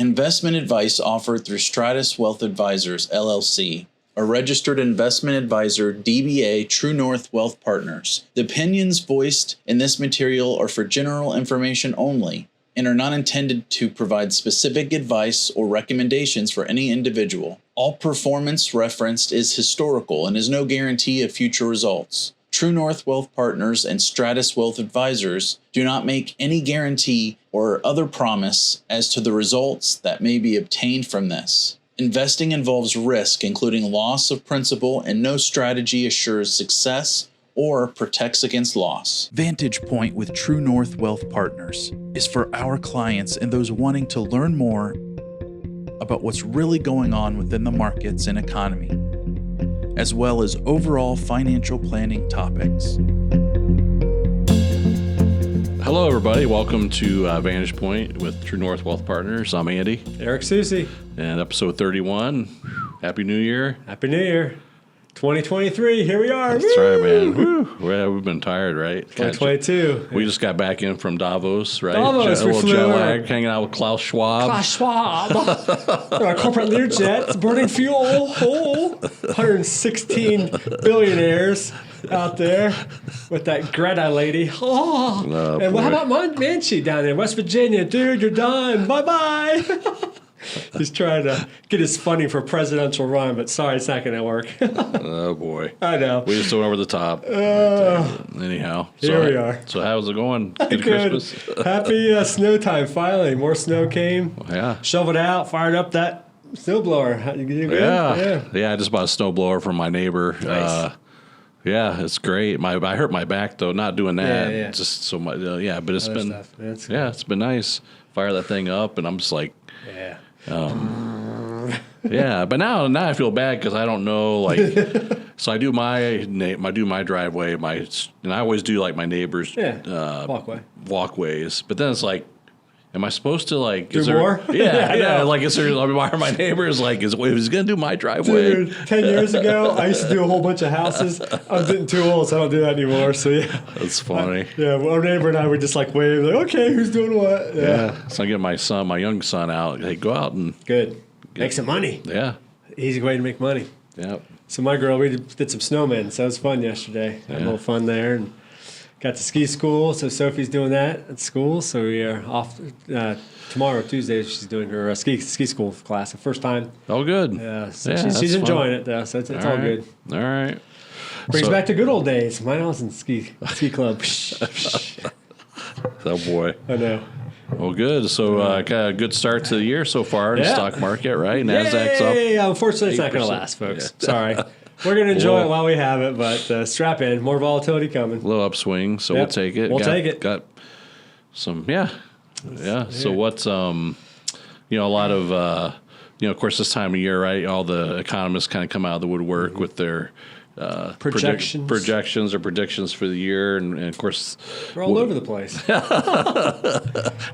Investment advice offered through Stratus Wealth Advisors, LLC, a registered investment advisor, DBA True North Wealth Partners. The opinions voiced in this material are for general information only and are not intended to provide specific advice or recommendations for any individual. All performance referenced is historical and is no guarantee of future results. True North Wealth Partners and Stratus Wealth Advisors do not make any guarantee or other promise as to the results that may be obtained from this. Investing involves risk, including loss of principal, and no strategy assures success or protects against loss. Vantage Point with True North Wealth Partners is for our clients and those wanting to learn more about what's really going on within the markets and economy, as well as overall financial planning topics. Hello, everybody. Welcome to Vantage Point with True North Wealth Partners. I'm Andy. Eric Susie. And episode 31. Happy New Year. Happy New Year. 2023. Here we are. That's right, man. Woo. Well, we've been tired, right? 2022. We just got back in from Davos, right? Davos. A little jet lag, hanging out with Klaus Schwab. Klaus Schwab. Our corporate Learjet, burning fuel. Oh, 116 billionaires out there with that Greta lady. Oh, and how about Manchi down there in West Virginia? Dude, you're done. Bye-bye. He's trying to get his funding for a presidential run, but sorry, it's not going to work. Oh, boy. I know. We just went over the top. Anyhow. Here we are. So how's it going? Good Good. Christmas? Happy snow time, finally. More snow came. Yeah. Shoveled out, fired up that snowblower. You did good? Yeah, I just bought a snowblower from my neighbor. Nice. Yeah, it's great. I hurt my back though, not doing that. Yeah. Just so much. But it's been it's been nice. Fire that thing up, and I'm just like, yeah. Yeah. But now I feel bad because I don't know. Like, so I do my driveway, and I always do like my neighbors' walkways. But then it's like, am I supposed to like do more? Yeah. Like, is there? Why are my neighbors like? Is gonna do my driveway? Dude, 10 years ago, I used to do a whole bunch of houses. I was getting too old, so I don't do that anymore. So yeah, that's funny. Our neighbor and I would just like wave, like, okay, who's doing what? Yeah. So I get my young son out. Hey, go out and make some money. Yeah, easy way to make money. Yeah. So my girl, we did some snowmen, so it was fun yesterday. Had a little fun there, and got to ski school. So Sophie's doing that at school. So we are off tomorrow, Tuesday. She's doing her ski school class, the first time. Oh, good. So she's enjoying it though. So it's all good. All right. Brings back to good old days. Mine was in ski club. Oh boy. I know. Well, good. So got a good start to the year so far in the stock market, right? Nasdaq's up. Yeah, unfortunately, it's not going to last, folks. Yeah. Sorry. We're going to enjoy it while we have it, but strap in. More volatility coming. A little upswing, so we'll take it. We'll take it. Got some, yeah. So what's, a lot of, of course, this time of year, right, all the economists kind of come out of the woodwork with their projections or predictions for the year. And of course, they're all over the place.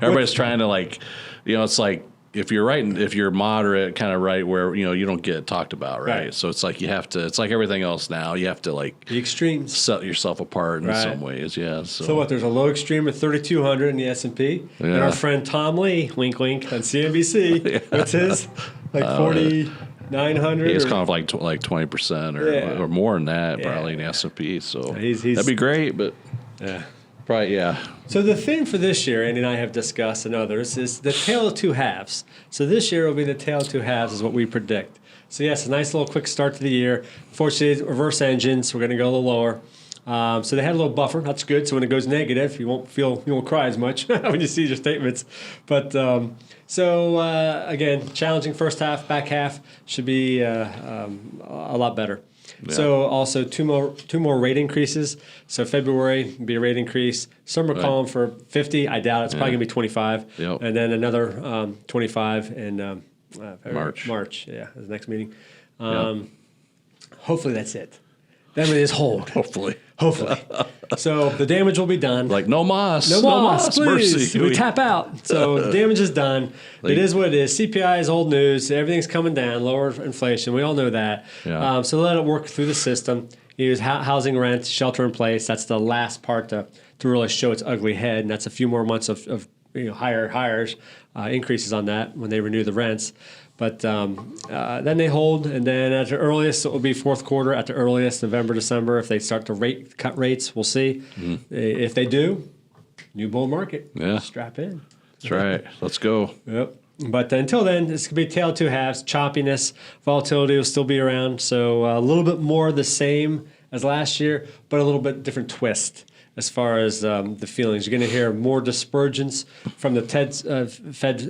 Everybody's trying to it's like, if you're moderate, kind of right where, you don't get talked about, right? So it's like it's like everything else now. You have to the extremes. Set yourself apart in some ways, yeah. So what, there's a low extreme at 3,200 in the S&P. Yeah. And our friend Tom Lee, wink, wink, on CNBC, what's his? Like 4,900? It's kind of like 20% or more than that, probably in the S&P. So that'd be great, but probably, yeah. So the theme for this year, Andy and I have discussed and others, is the tale of two halves. So this year will be the tale of two halves is what we predict. So yes, a nice little quick start to the year. Fortunately, reverse engines, we're going to go a little lower. So they had a little buffer. That's good. So when it goes negative, you won't cry as much when you see your statements. But again, challenging first half, back half should be a lot better. Yeah. So also two more rate increases. So February be a rate increase. Some are calling for 50. I doubt it's probably gonna be 25. Yep. And then another 25 in March. Yeah, the next meeting. Hopefully that's it. Then it is hold. Hopefully. So the damage will be done. Like no mas, please. Mercy. We tap out. So the damage is done. It is what it is. CPI is old news. Everything's coming down. Lower inflation. We all know that. Yeah. So let it work through the system. Use housing, rent, shelter in place. That's the last part to really show its ugly head. And that's a few more months of hires, increases on that when they renew the rents. But then they hold, and then at the earliest, it will be fourth quarter. At the earliest, November, December, if they start to cut rates, we'll see. If they do, new bull market. Yeah. Strap in. That's right. Let's go. Yep. But until then, it's going to be tale of two halves. Choppiness, volatility will still be around. So a little bit more the same as last year, but a little bit different twist as far as the feelings. You're going to hear more dispersions from the Fed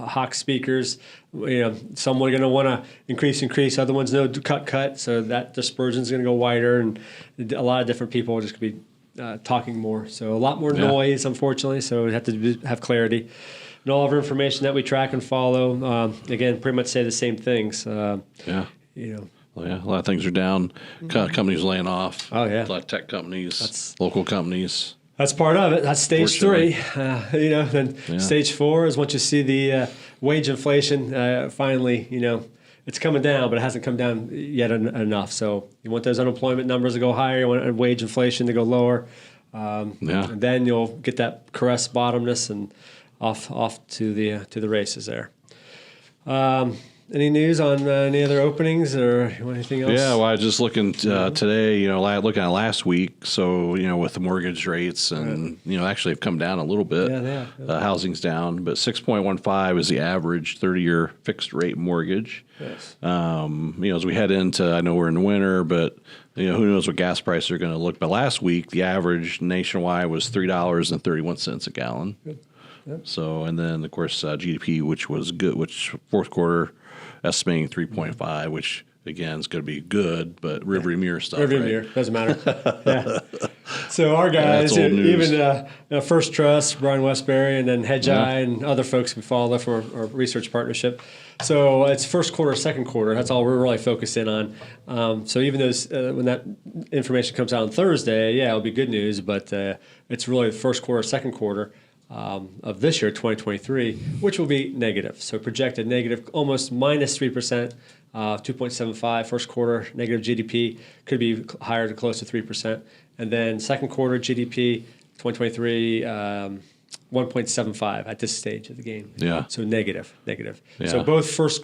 hawk speakers. Some are going to want to increase. Other ones no, cut. So that dispersion is going to go wider, and a lot of different people are just going to be talking more. So a lot more noise, unfortunately. So we have to have clarity. And all of our information that we track and follow, again, pretty much say the same things. Well, a lot of things are down. Companies laying off. Oh, yeah. A lot of tech companies, local companies. That's part of it. That's stage 3. Then stage 4 is once you see the wage inflation finally, it's coming down, but it hasn't come down yet enough. So you want those unemployment numbers to go higher. You want wage inflation to go lower. And then you'll get that caress bottomness and off to the races there. Any news on any other openings or anything else? Yeah, well, I was just looking today, looking at last week. So, with the mortgage rates and, actually have come down a little bit. Yeah. Housing's down, but 6.15 is the average 30-year fixed rate mortgage. Yes. As we head into, I know we're in the winter, but, who knows what gas prices are going to look. But last week, the average nationwide was $3.31 a gallon. Good. Yep. So, and then, of course, GDP, which was good, which fourth quarter estimating 3.5, which again is going to be good, but rearview mirror stuff. Rearview mirror doesn't matter. So our guys, even First Trust, Brian Westbury, and then Hedge Eye, and other folks we follow for our research partnership. So it's first quarter, second quarter. That's all we're really focusing on. So even though when that information comes out on Thursday, it'll be good news, but it's really the first quarter, second quarter. Of this year, 2023, which will be negative. So projected negative, almost minus 3%, 2.75. First quarter negative GDP could be higher to close to 3%. And then second quarter GDP, 2023, 1.75 at this stage of the game. Yeah. So negative. Yeah. So both first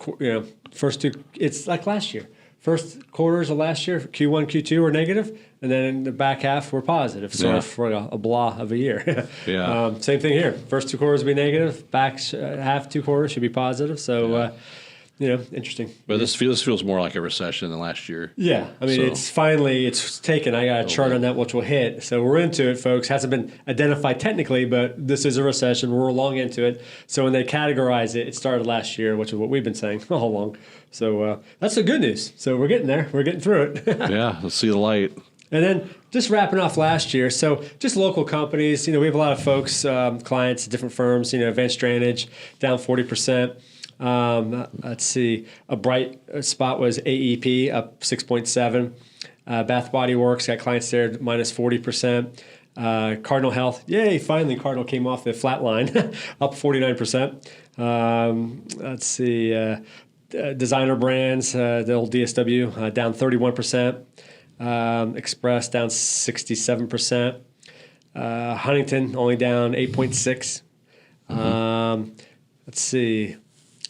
two, it's like last year. First quarters of last year, Q1, Q2 were negative, and then in the back half were positive. So for a blah of a year. Same thing here. First 2 quarters will be negative. Back half 2 quarters should be positive. So, interesting. But this feels more like a recession than last year. Yeah. I mean, it's taken. I got a chart on that which will hit. So we're into it, folks. Hasn't been identified technically, but this is a recession. We're long into it. So when they categorize it, it started last year, which is what we've been saying all along. So that's the good news. So we're getting there. We're getting through it. Let's see the light. And then just wrapping off last year, so just local companies, we have a lot of folks, clients, different firms, Advanced Drainage, down 40%. Let's see, a bright spot was AEP, up 6.7. Bath Body Works, got clients there, minus 40%. Cardinal Health, yay, finally Cardinal came off the flat line, up 49%. Let's see, Designer Brands, the old DSW, down 31%. Express down 67%. Huntington only down 8.6. Let's see.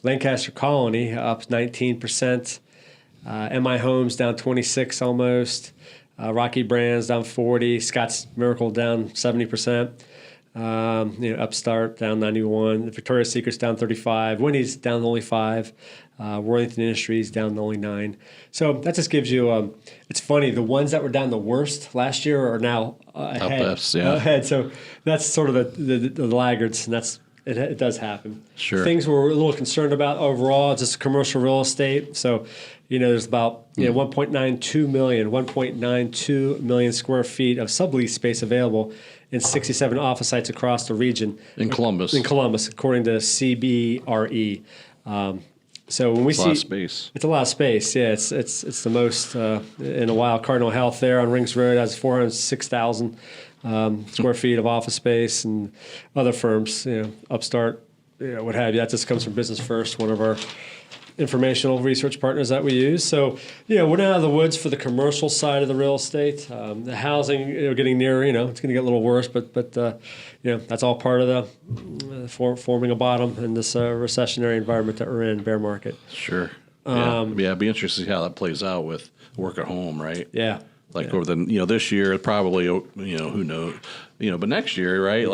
Lancaster Colony up 19%. MI Homes down 26 almost. Rocky Brands down 40. Scott's Miracle down 70%. Upstart down 91. Victoria's Secret's down 35. Winnie's down only 5. Worthington Industries down only 9. So that just gives you. It's funny. The ones that were down the worst last year are now ahead. Ahead. So that's sort of the laggards, and it does happen. Sure. Things we're a little concerned about overall, just commercial real estate. So there's about 1.92 million square feet of sublease space available in 67 office sites across the region. In Columbus, according to CBRE. So when we see, a lot of space. It's a lot of space. Yeah, it's the most in a while. Cardinal Health there on Rings Road has 406,000 square feet of office space, and other firms, Upstart what have you. That just comes from Business First, one of our informational research partners that we use. So, we're not out of the woods for the commercial side of the real estate. The housing, getting near, it's going to get a little worse, but that's all part of the forming a bottom in this recessionary environment that we're in, bear market. Sure. It'd be interesting to see how that plays out with work at home, right? Yeah. Over the, this year, probably, who knows, but next year, right?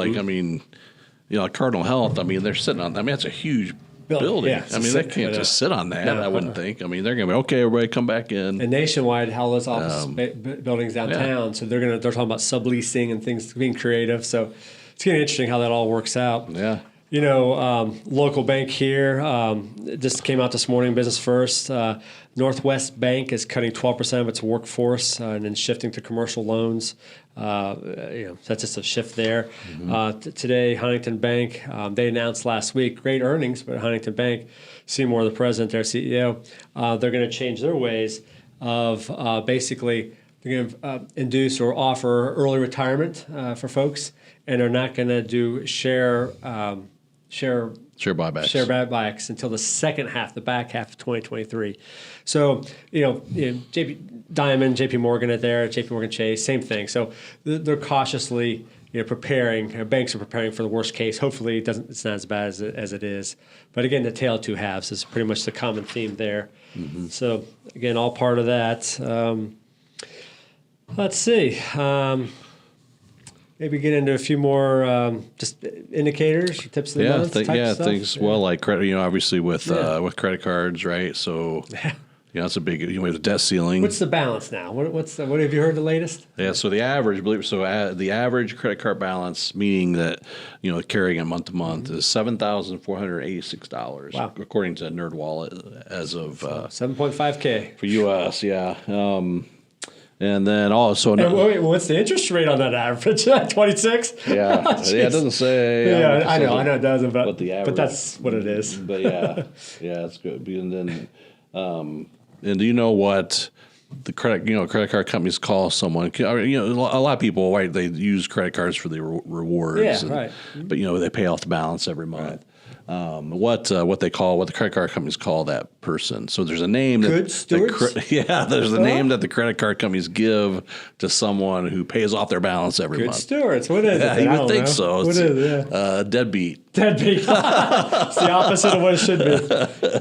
Cardinal Health, they're sitting on, that's a huge building. Yeah, they can't just sit on that, I wouldn't think. They're going to be, okay, everybody come back in. And nationwide, how those office buildings downtown, so they're talking about subleasing and things, being creative. So it's getting interesting how that all works out. Yeah. Local bank here just came out this morning, Business First. Northwest Bank is cutting 12% of its workforce and then shifting to commercial loans. That's just a shift there. Today, Huntington Bank, they announced last week great earnings, but Huntington Bank, Seymour, the president, their CEO, they're going to change their ways of basically they're going to induce or offer early retirement for folks, and they're not going to do share buybacks until the back half of 2023. So, JP Diamond, JP Morgan JP Morgan Chase, same thing. So they're cautiously, preparing. Banks are preparing for the worst case. Hopefully, it's not as bad as it is. But again, the tale of two halves is pretty much the common theme there. Mm-hmm. So again, all part of that. Let's see. Maybe get into a few more just indicators, tips of the month. Things. Well, like credit. Obviously with credit cards, right? So, it's a big. We have the debt ceiling. What's the balance now? What have you heard the latest? Yeah. So the average, the average credit card balance, meaning that carrying it month to month, is $7,486. Wow. According to NerdWallet, as of 7.5K for US. Yeah. And then also, what's the interest rate on that average? 26. Yeah, it doesn't say. Yeah, I know it doesn't, but that's what it is. But it's good. And then, and do you know what the credit card companies call someone? A lot of people, right? They use credit cards for the rewards. Yeah, right. But they pay off the balance every month. Right. What the credit card companies call that person. So there's a name good stewards. There's a name that the credit card companies give to someone who pays off their balance every month. Good stewards. What is it? Yeah, you would think so. What is it? Deadbeat. Deadbeat. It's the opposite of what it should be.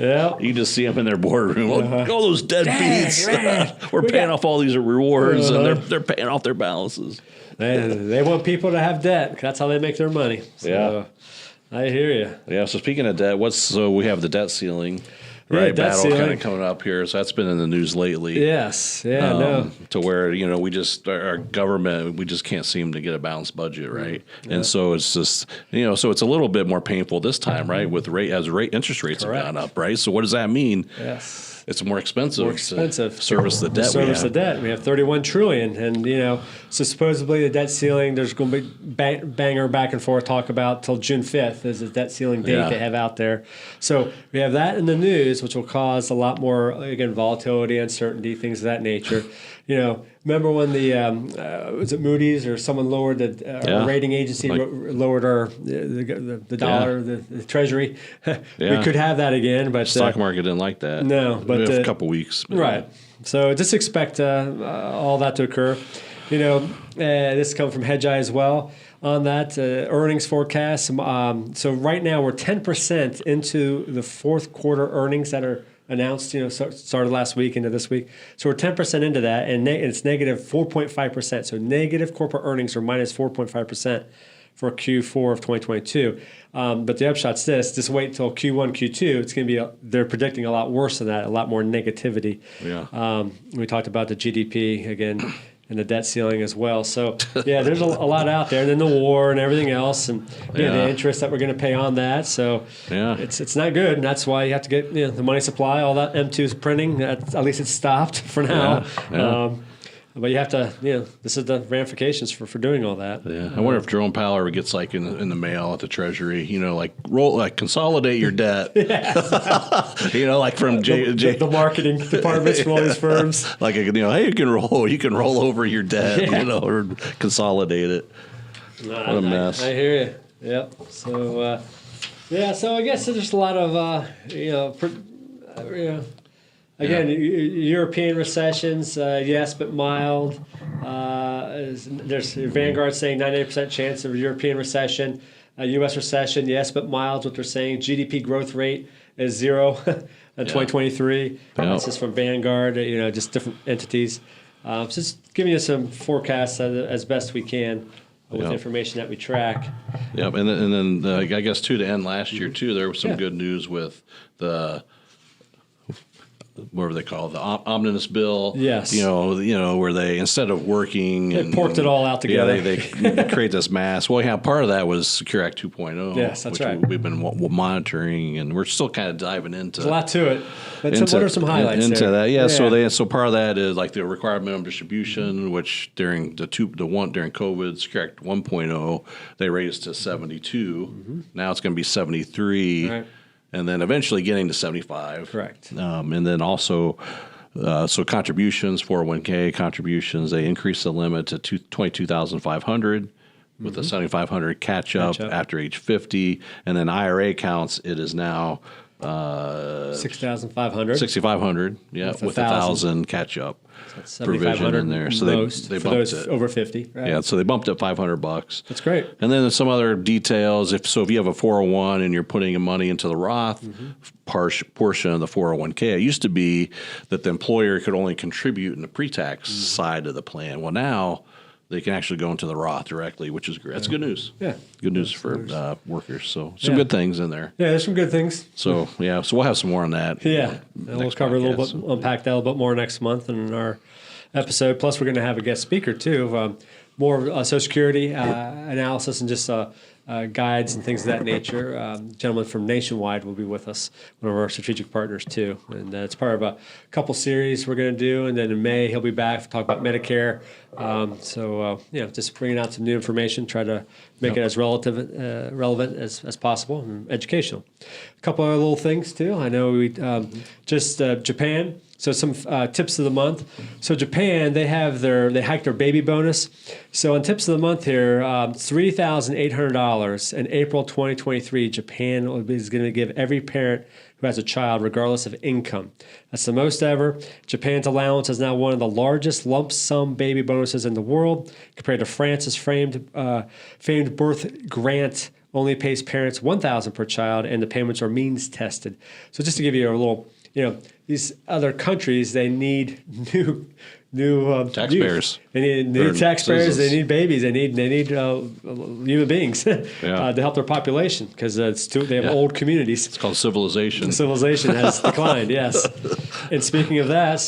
Yeah. You just see them in their boardroom. Oh, those deadbeats. We're paying off all these rewards, and they're paying off their balances. They want people to have debt. That's how they make their money. So, I hear you. Yeah. So speaking of debt, we have the debt ceiling, right? Debt Battle ceiling. kind of coming up here. So that's been in the news lately. Yes. Yeah. To where our government, we just can't seem to get a balanced budget, right? Yeah. And so it's just so it's a little bit more painful this time, right? With interest rates have gone up, right? So what does that mean? Yes. It's more expensive. To service the debt. We have $31 trillion, and so supposedly the debt ceiling. There's going to be banger back and forth talk about till June 5th is the debt ceiling date they have out there. So we have that in the news, which will cause a lot more volatility, uncertainty, things of that nature. Remember when the was it Moody's or someone lowered our rating agency lowered the dollar, the Treasury? We could have that again, but stock market didn't like that. No, but a couple weeks, right? So just expect all that to occur. This comes from Hedgeye as well on that earnings forecast. So right now we're 10% into the fourth quarter earnings that are announced, started last week into this week. So we're 10% into that, and it's negative 4.5%. So negative corporate earnings are minus 4.5% for Q4 of 2022. But the upshot's this: just wait until Q1, Q2. It's going to be they're predicting a lot worse than that, a lot more negativity. Yeah. We talked about the GDP again. And the debt ceiling as well. So, there's a lot out there. And then the war and everything else, and the interest that we're going to pay on that. So, it's not good. And that's why you have to get the money supply, all that M2's printing. At least it's stopped for now. Yeah. But you have to, this is the ramifications for doing all that. Yeah, I wonder if Jerome Powell ever gets in the mail at the Treasury, consolidate your debt. Like from the marketing departments from all these firms. Hey, you can roll over your debt, or consolidate it. What a mess. I hear you. Yep. So, Yeah, so I guess there's a lot of, again, European recessions, yes, but mild. There's Vanguard saying 98% chance of a European recession. U.S. recession, yes, but mild, what they're saying. GDP growth rate is 0 in 2023. This is from Vanguard, just different entities. Just giving you some forecasts as best we can with information that we track. Yep, and then I guess too, to end last year too, there was some good news with the whatever they call it, the omnibus bill. Yes. Where they, instead of working, they porked it all out together. They create this mass. Well, part of that was Secure Act 2.0. Yes, that's which right. We've been monitoring, and we're still kind of diving into. There's a lot to it. But what are some highlights into there? that? So part of that is like the required minimum distribution, which during during COVID, Secure Act 1.0, they raised to 72. Now it's going to be 73. Right. And then eventually getting to 75. Correct. And then also, so contributions, 401k contributions, they increased the limit to 22,500 with the 7,500 catch up after age 50. And then IRA accounts, it is now 6,500. 6,500, with 1,000 catch up. So provision in there. So they bumped those it over 50. Right? Yeah, so they bumped it $500. That's great. And then there's some other details. If you have a 401 and you're putting money into the Roth portion of the 401k, it used to be that the employer could only contribute in the pre-tax side of the plan. Well, now they can actually go into the Roth directly, which is great. That's good news. Yeah, good news for workers. So some good things in there. Yeah, there's some good things. So so we'll have some more on that. Yeah, we'll cover a little bit, unpack that a little bit more next month in our episode. Plus, we're going to have a guest speaker too, more Social Security analysis and just guides and things of that nature. Gentleman from Nationwide will be with us, one of our strategic partners too, and it's part of a couple series we're going to do. And then in May he'll be back to talk about Medicare. Just bringing out some new information, try to make it as relevant as possible and educational. A couple other little things too. I know we Japan. So some tips of the month. So Japan, they hiked their baby bonus. So on tips of the month here, $3,800 in April 2023. Japan is going to give every parent who has a child, regardless of income. That's the most ever. Japan's allowance is now one of the largest lump sum baby bonuses in the world, compared to France's famed birth grant only pays parents $1,000 per child, and the payments are means tested. So just to give you a little. These other countries, they need new taxpayers. They need new taxpayers. Citizens. They need babies. They need human beings to help their population, because they have old communities. It's called civilization. Civilization has declined. Yes. And speaking of that,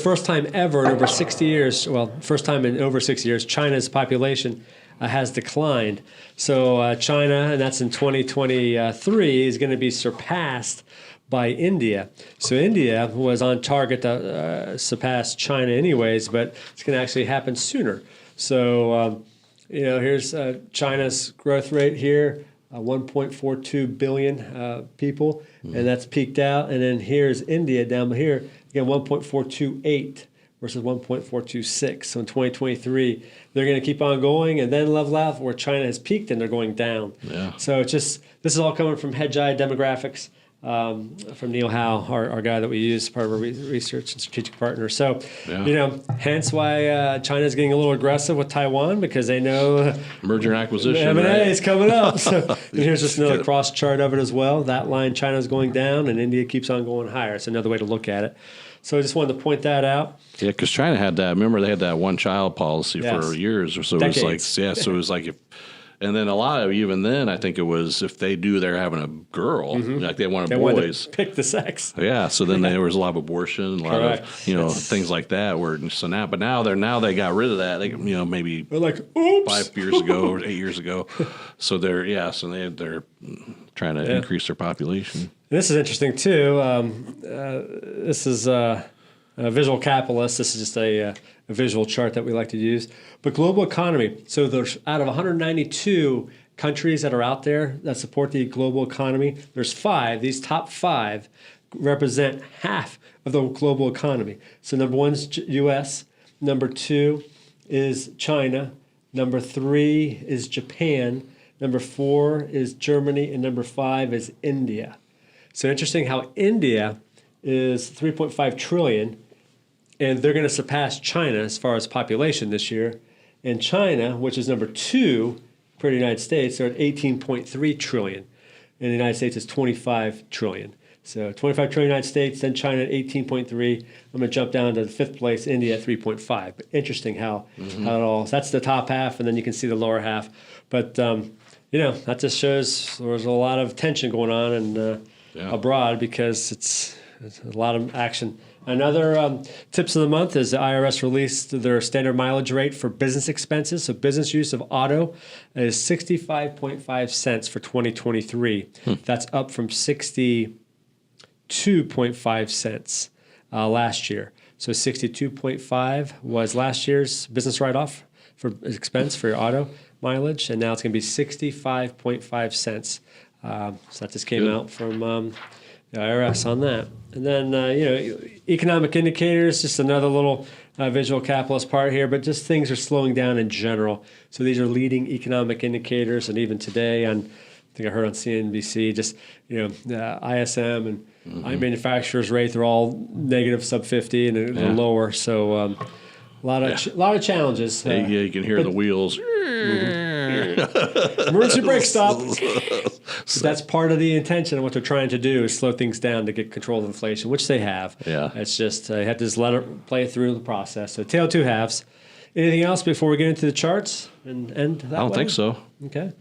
first time ever in over 60 years. Well, first time in over 60 years, China's population has declined. So China, and that's in 2023, is going to be surpassed by India. So India was on target to surpass China anyways, but it's going to actually happen sooner. So, here's China's growth rate here, 1.42 billion people, and that's peaked out. And then here's India down here, again, 1.428 versus 1.426. So in 2023, they're going to keep on going and then level out where China has peaked and they're going down. Yeah. So this is all coming from Hedgeye Demographics. From Neil Howe, our guy that we use, part of our research and strategic partner. So, hence why China's getting a little aggressive with Taiwan, because they know merger and acquisition. M&A is coming up. So here's just another cross chart of it as well. That line, China's going down, and India keeps on going higher. It's another way to look at it. So I just wanted to point that out. Yeah, because China had that. Remember, they had that one-child policy for years or so. Decades. It was like, so it was like if. And then a lot of, even then, I think it was if they do they're having a girl, like they wanted boys. To pick the sex. Yeah, so then there was a lot of abortion, a lot of things like that. Now they got rid of that. They, maybe they're like, oops. 5 years ago or 8 years ago. So they're trying to increase their population. This is interesting too. This is a visual capitalist. This is just a visual chart that we like to use. But global economy. So there's out of 192 countries that are out there that support the global economy, there's 5. These top 5 represent half of the global economy. So number 1 is U.S. Number 2 is China. Number 3 is Japan. Number 4 is Germany, and number 5 is India. So interesting how India is 3.5 trillion, and they're going to surpass China as far as population this year. And China, which is number 2 for the United States, they're at 18.3 trillion. And the United States is 25 trillion. So 25 trillion United States, then China at 18.3. I'm going to jump down to the 5th place, India at 3.5. But interesting how it all, so that's the top half, and then you can see the lower half. But, that just shows there's a lot of tension going on and abroad because it's a lot of action. Another tips of the month is the IRS released their standard mileage rate for business expenses. So business use of auto is 65.5 cents for 2023. That's up from 62.5 cents last year. So 62.5 was last year's business write-off for expense for your auto mileage, and now it's going to be 65.5 cents. So that just came out from the IRS on that. And then, economic indicators, just another little visual capitalist part here, but just things are slowing down in general. So these are leading economic indicators, and even today I think I heard on CNBC, just, ISM and manufacturers rate, they're all negative sub 50 and they're lower. So a lot of challenges. You can hear the wheels. Emergency brake stop. That's part of the intention of what they're trying to do is slow things down to get control of inflation, which they have. Yeah. It's just you have to just let it play through the process. So tail two halves. Anything else before we get into the charts and end that I don't think so. Okay. A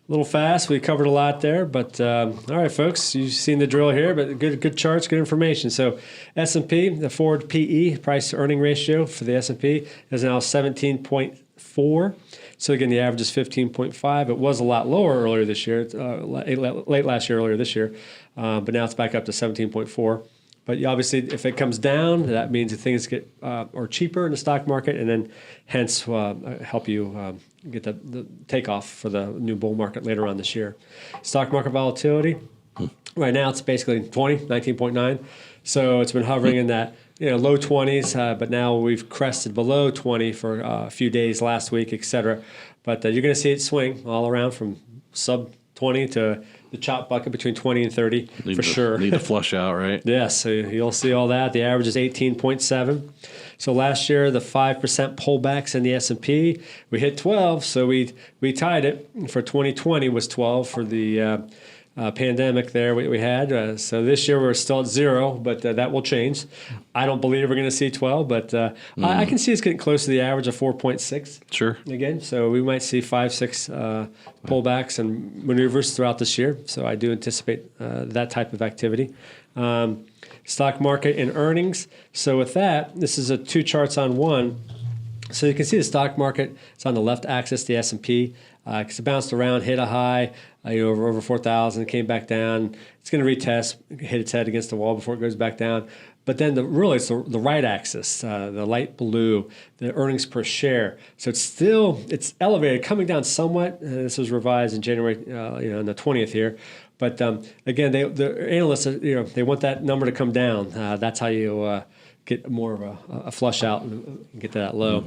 little fast. We covered a lot there, but all right, folks, you've seen the drill here, but good charts, good information. So S&P, the forward PE, price to earning ratio for the S&P is now 17.4. So again, the average is 15.5. It was a lot lower earlier this year, late last year, earlier this year, but now it's back up to 17.4. But obviously, if it comes down, that means that things get or cheaper in the stock market, and then hence help you get the takeoff for the new bull market later on this year. Stock market volatility, right now it's basically 19.9. So it's been hovering in that low 20s, but now we've crested below 20 for a few days last week, et cetera. But you're going to see it swing all around from sub 20 to the chop bucket between 20 and 30 sure. Need to flush out, right? Yes, so you'll see all that. The average is 18.7. So last year, the 5% pullbacks in the S&P, we hit 12, so we tied it. For 2020 was 12 for the pandemic there we had. So this year we're still at 0, but that will change. I don't believe we're going to see 12, but I can see it's getting close to the average of 4.6. Sure. Again, so we might see 5, 6 pullbacks and maneuvers throughout this year. So I do anticipate that type of activity. Stock market and earnings. So with that, this is 2 charts on one. So you can see the stock market. It's on the left axis, the S&P. Because it bounced around, hit a high over 4,000, came back down. It's going to retest, hit its head against the wall before it goes back down. But then it's the right axis, the light blue, the earnings per share. So it's elevated, coming down somewhat. This was revised in January, on the 20th here. But again, the analysts, they want that number to come down. That's how you get more of a flush out and get to that low.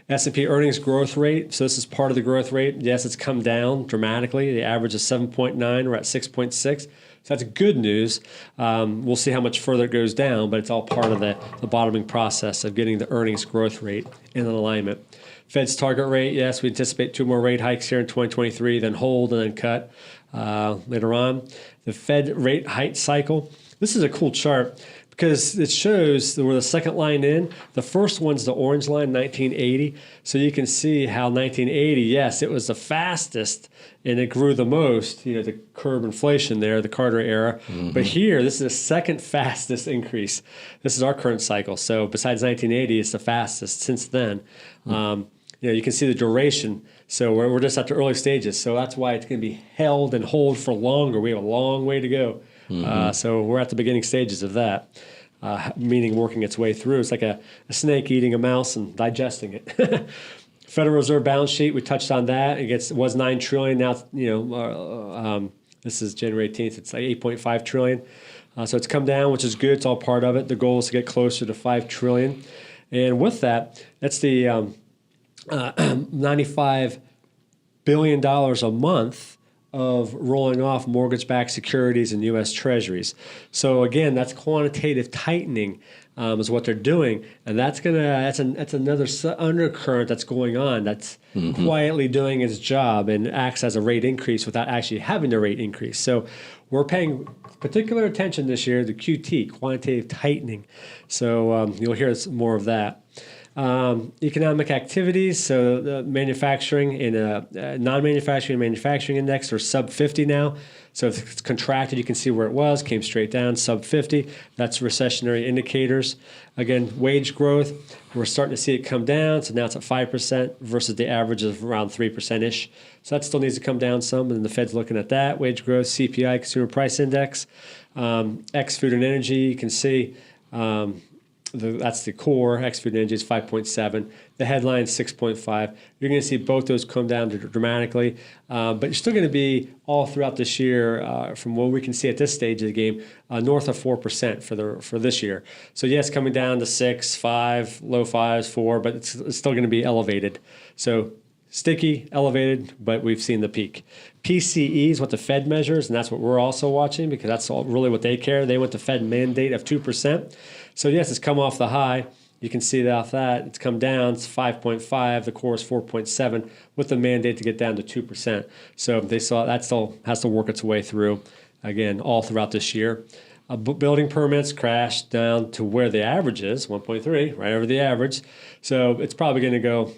S&P earnings growth rate. So this is part of the growth rate. Yes, it's come down dramatically. The average is 7.9. We're at 6.6. So that's good news. We'll see how much further it goes down, but it's all part of the bottoming process of getting the earnings growth rate in alignment. Fed's target rate, yes, we anticipate 2 more rate hikes here in 2023, then hold and then cut later on. The Fed rate hike cycle. This is a cool chart, because it shows we're the second line in. The first one's the orange line, 1980. So you can see how 1980, yes, it was the fastest and it grew the most, to curb inflation there, the Carter era. But here, this is the second fastest increase. This is our current cycle. So besides 1980, it's the fastest since then. You can see the duration. So we're just at the early stages. So that's why it's going to be held and hold for longer. We have a long way to go. So we're at the beginning stages of that, meaning working its way through. It's like a snake eating a mouse and digesting it. Federal Reserve balance sheet, we touched on that. It was $9 trillion. Now, this is January 18th. It's like $8.5 trillion. So it's come down, which is good. It's all part of it. The goal is to get closer to $5 trillion. And with that, that's the 95 billion a month of rolling off mortgage-backed securities and U.S. Treasuries. So again, that's quantitative tightening is what they're doing, and that's another undercurrent that's going on. That's quietly doing its job and acts as a rate increase without actually having the rate increase. So we're paying particular attention this year to QT, quantitative tightening. So you'll hear more of that. Economic activities, so the manufacturing and non-manufacturing and manufacturing index are sub 50 now. So if it's contracted, you can see where it was, came straight down, sub 50. That's recessionary indicators. Again, wage growth, we're starting to see it come down. So now it's at 5% versus the average of around 3%-ish. So that still needs to come down some, and the Fed's looking at that. Wage growth, CPI, Consumer Price Index, X food and energy, you can see that's the core. X-Food Energy is 5.7. The headline is 6.5. You're going to see both those come down dramatically, but you're still going to be all throughout this year, from what we can see at this stage of the game, north of 4% for this year. So yes, coming down to 6, 5, low 5s, 4, but it's still going to be elevated. So sticky, elevated, but we've seen the peak. PCE is what the Fed measures, and that's what we're also watching because that's really what they care. They want the Fed mandate of 2%. So yes, it's come off the high. You can see that off that. It's come down. It's 5.5. The core is 4.7 with the mandate to get down to 2%. So they saw that still has to work its way through, again, all throughout this year. Building permits crashed down to where the average is, 1.3, right over the average. So it's probably going to go,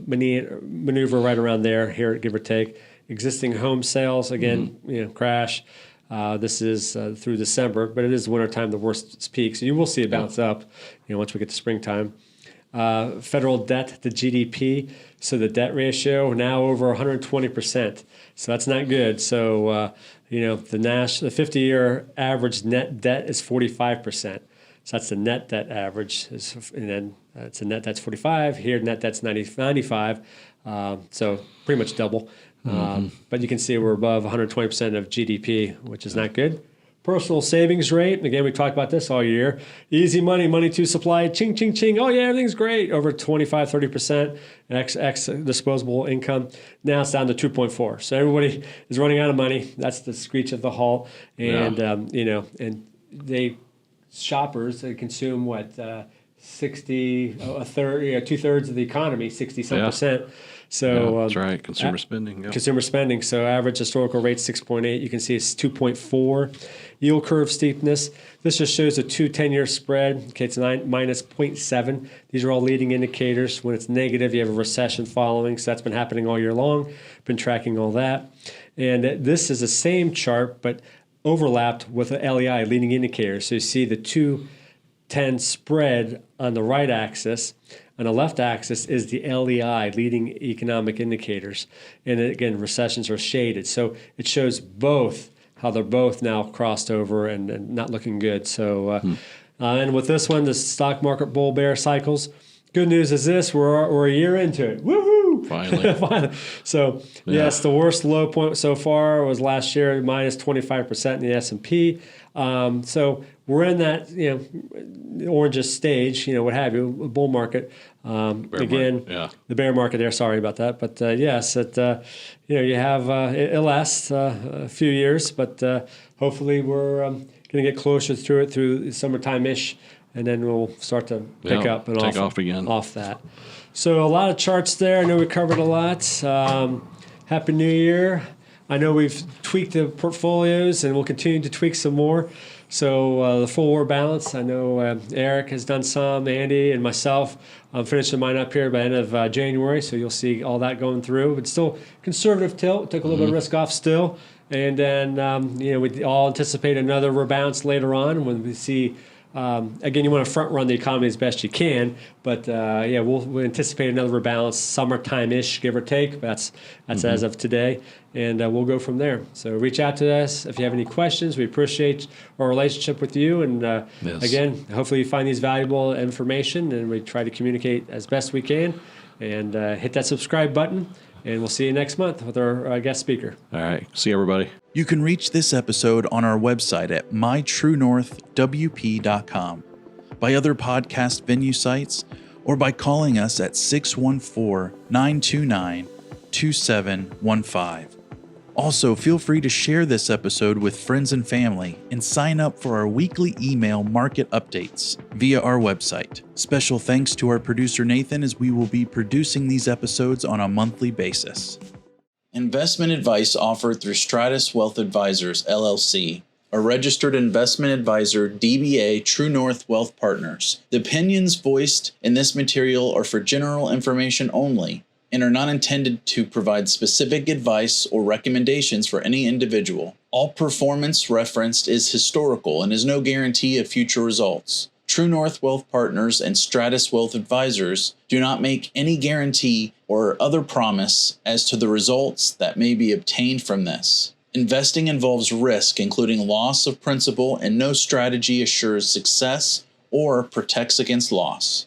maneuver right around there here, give or take. Existing home sales, again, crash. This is through December, but it is wintertime, the worst peak. So you will see it bounce up, once we get to springtime. Federal debt to GDP. So the debt ratio now over 120%. So that's not good. So, the 50-year average net debt is 45%. So that's the net debt average. And then it's a net debt's 45. Here, net debt's 95. So pretty much double. But you can see we're above 120% of GDP, which is not good. Personal savings rate, again, we talked about this all year. Easy money, money to supply, ching, ching, ching. Oh, yeah, everything's great. Over 25, 30%, X disposable income. Now it's down to 2.4. So everybody is running out of money. That's the screech of the halt. And, shoppers, they consume what, 60, a third, 2/3 of the economy, 60-some%. So that's right. Consumer spending. Yep. Consumer spending. So average historical rate 6.8. You can see it's 2.4. Yield curve steepness. This just shows a 10-year spread. Okay, it's minus 0.7. These are all leading indicators. When it's negative, you have a recession following. So that's been happening all year long. Been tracking all that. And this is the same chart, but overlapped with the LEI, leading indicators. So you see the 2-10 spread on the right axis. On the left axis is the LEI, leading economic indicators. And again, recessions are shaded. So it shows both, how they're both now crossed over and not looking good. So, and with this one, the stock market bull bear cycles. Good news is this, we're a year into it. Woohoo! Finally. So, yes, the worst low point so far was last year, minus 25% in the S&P. So we're in that, orangest stage, what have you, bull market. The bear market there, sorry about that. But yes, you have, it lasts a few years, but hopefully we're going to get closer through it through summertime-ish, and then we'll start to pick up and take off again off that. So a lot of charts there. I know we covered a lot. Happy New Year. I know we've tweaked the portfolios and we'll continue to tweak some more. So the full war balance, I know Eric has done some, Andy and myself. I'm finishing mine up here by the end of January, so you'll see all that going through. But still conservative tilt, took a little bit of risk off still. And then, we all anticipate another rebalance later on when we see, again, you want to front run the economy as best you can. But we'll anticipate another rebalance summertime-ish, give or take. That's as of today. And we'll go from there. So reach out to us if you have any questions. We appreciate our relationship with you. And again, hopefully you find these valuable information, and we try to communicate as best we can. And hit that subscribe button. And we'll see you next month with our guest speaker. All right. See everybody. You can reach this episode on our website at mytruenorthwp.com, by other podcast venue sites, or by calling us at 614-929-27 2715. Also, feel free to share this episode with friends and family and sign up for our weekly email market updates via our website. Special thanks to our producer Nathan, as we will be producing these episodes on a monthly basis. Investment advice offered through Stratus Wealth Advisors, LLC, a registered investment advisor, DBA True North Wealth Partners. The opinions voiced in this material are for general information only and are not intended to provide specific advice or recommendations for any individual. All performance referenced is historical and is no guarantee of future results. True North Wealth Partners and Stratus Wealth Advisors do not make any guarantee or other promise as to the results that may be obtained from this. Investing involves risk, including loss of principal, and no strategy assures success or protects against loss.